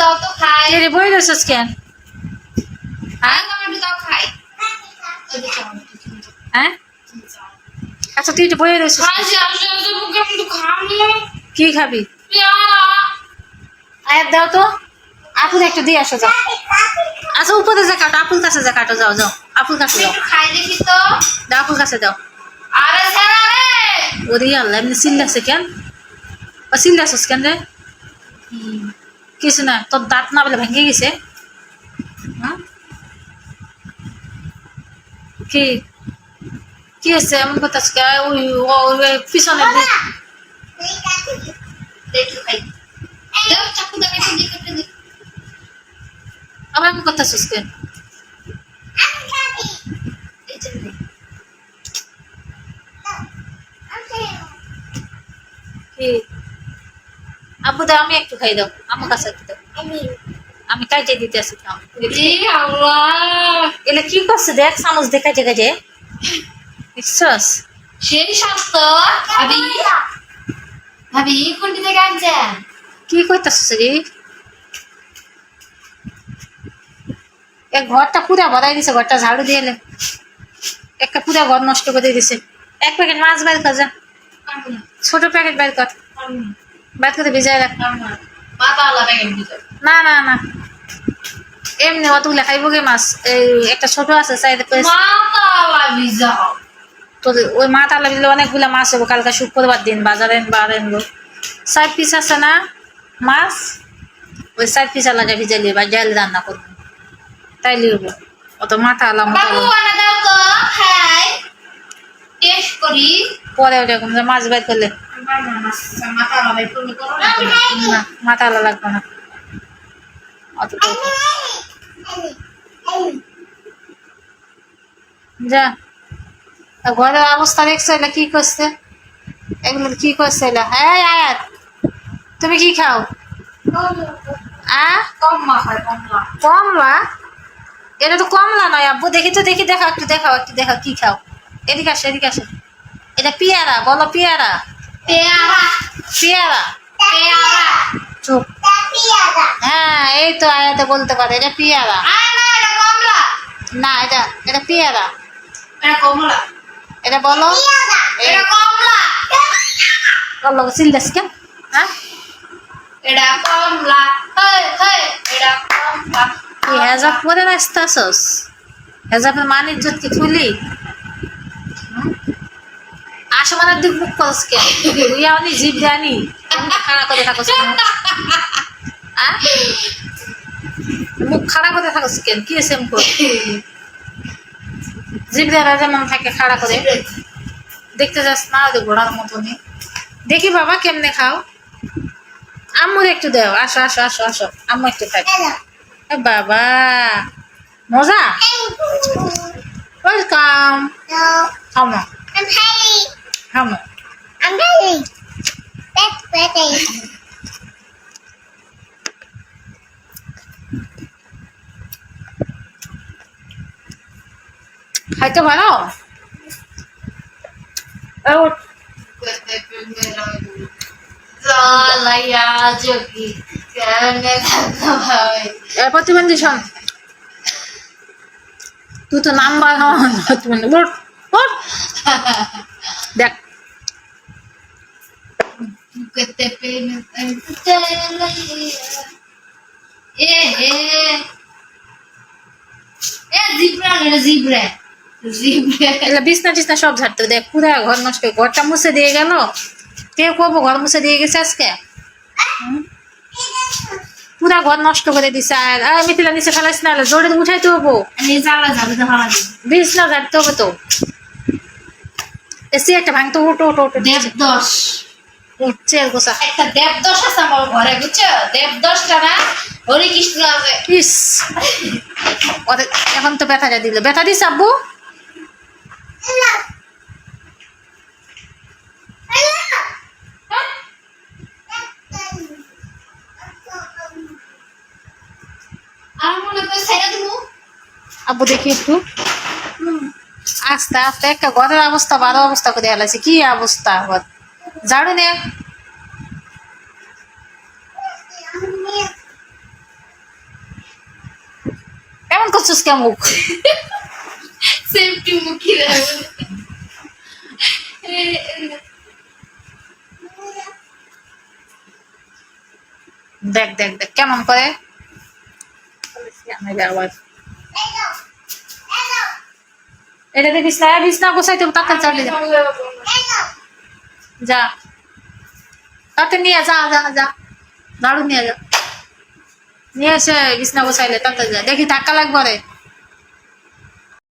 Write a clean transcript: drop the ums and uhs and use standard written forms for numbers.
দাও তো খাই। রে বই রয়েছিস কেন? টমেটো দাও খাই। হ্যাঁ আচ্ছা তুই বই রয়েছিস কি খাবি? আয়াত দাও তো, আপুর একটু দিয়ে আসো যাও। আচ্ছা উপরে যা কাটো, আপুর কাছে যা কাটো, যাও যাও আপুর কাছে যাও, খাই দেখি তো। দাও আপুর কাছে দাও। আরে ছাড়া রে। ওরে আল্লাহ এমনি চিল্লাছে কেন? ও চিল্লাছিস কেন রে? কিছু না, তোর দাঁত না বলে ভেঙে গেছে। হ্যাঁ কি কি হচ্ছে এমন কথা? ওই পিছনে দেখি খাই। দাও চাকু দাও কেটে দি কেটে দি। আবার এমন কথা শুসকে এই যে নে। কি আব্বু দাও, আমি একটু খাই দাও, আমার কাছে একটু দাও, আমি কাজে দিতে আসি। জি আল্লাহ। এলে কি করছে দেখ, চামচ দিয়ে কাজে কাজে বুঝছস? সেই স্বাস্থ্য ভাবি ভাবি কোনটি থেকে আনছেন? কি করতেছিস রে? এক ঘরটা পুরা ভরাই দিছে, ঘরটা ঝাড়ু দিয়ে এলে একটা পুরা ঘর নষ্ট করে দিছে। এক প্যাকেট মাছ বাইর কর যা, ছোট প্যাকেট বাইর কর, বাইর করে ভিজাই রাখ। মাথা আল্লাহ ব্যাগের ভিতর। না না না এমনি অতগুলা খাইব গে মাছ, এই একটা ছোট আছে চাইতে মাথা আল্লাহ ভিজাও। তোদের ওই মা তালা দিলে অনেকগুলা মাছ হবো, কালকে শুক্রবার দিন বাজারে আনবো। 4 পিস আছে না মাছ, ওই 4 পিস আলাদা ভিজালি বা জাল রান্না করবো, তাইলে হবো। অত মাথা আলাম বাবু আনা দাও তো খাই টেস্ট করি। পরে ওরকম মাছ বাইর করলে মাথা আল্লাহ ভাই তুমি করো না। না মাথা আলা লাগবে না অত। যা ঘরের অবস্থা দেখছো, এলা কি করছে, এগুলো কি করছে এলা? হ্যাঁ আয়াত তুমি কি খাও? কমলা খাই কমলা। কমলা? এটা তো কমলা নয় আব্বু, দেখি তো দেখি, দেখাও একটু, দেখাও একটু, দেখাও কি খাও। এদিকে আসো এদিকে আসো, এটা পেয়ারা, বলো পেয়ারা। পেয়ারা পেয়ারা পেয়ারা। চুপ। হ্যাঁ এই তো আয়াতে বলতে পারে এটা পেয়ারা। না এটা কমলা। না এটা এটা পেয়ারা। এটা কমলা। এটা বলো এটা কমলা। বলো চিল্লাস কেন? হ্যাঁ এটা কমলা। হেই হেই এটা কমলা। তুই হেজাব পরে আসতেছস? হেজাবের মান ইজ্জত কি খুলি? আসমানের দিক মুখ করস কেন? তুই আমি জিভ জানি খাড়া করে থাকস কেন? মুখ খাড়া করে থাকস কেন? কি এসে মুখ জিভ দেওয়া যেমন থাকে খাড়া করে দেখতে যাস না? ওই ঘোড়ার মতনই দেখি বাবা কেমনে খাও। আম্মুর একটু দাও, আসো আসো আসো আসো, আম্মু একটু খাই। বাবা মজা, ওয়েলকাম। খামো খামো। খাইতে পারো? জ্বালাইয়া চোখি কেমনে থাকতে হবে। প্রতিবন্ধী শোন, তুই তো নাম্বার প্রতিবন্ধী, ওঠ ওঠ দেখ। বুকেতে পেনে জ্বালাইয়া এ হে এ জিব্রা রে জিব্রা জিব্রা। এগুলো বিছনা টিছনা সব ঝাড়তে দেখ, পুরা ঘর নষ্ট, ঘরটা মুছে দিয়ে গেল। কেউ কবো ঘর মুছে দিয়ে গেছে আজকে? পুরা ঘর নষ্ট করে দিছে। আর মিথিলা নিচে ফেলাইস না, জোরে উঠাইতে হবো, আমি জ্বালা যাবে তো ভালো দিই। বিছনা ঝাড়তে হবে তো। এসি একটা ভাঙতে, উঠো উঠো উঠো, দেবদশ উঠছে এর গোসা। একটা দেবদশ আছে আমার ঘরে বুঝছো? দেবদশটা না হরে কৃষ্ণ আছে। ইস ওদের এখন তো ব্যথাটা দিল, ব্যথা দিস আব্বু? আর মনে করে ছেড়ে দেবো। আব্বু দেখি একটু, আস্তে আস্তে একটা ঘরের অবস্থা ভালো অবস্থা করে হেলাইছে। কি অবস্থা ঘর, ঝাড়ু নে। করছিস কে মুখ? সেফটি মুখি রে দেখ দেখ দেখ কেমন করে। আওয়াজ এটা দেখিস না, বিছনা গোছাইতে তাকে চালিয়ে যা। যা তাতে নিয়ে যা, যা যা, ঝাড়ু নিয়ে যা, নিয়ে এসে বিছনা গোছাইলে তাতে যা। দেখি ধাক্কা লাগবে রে।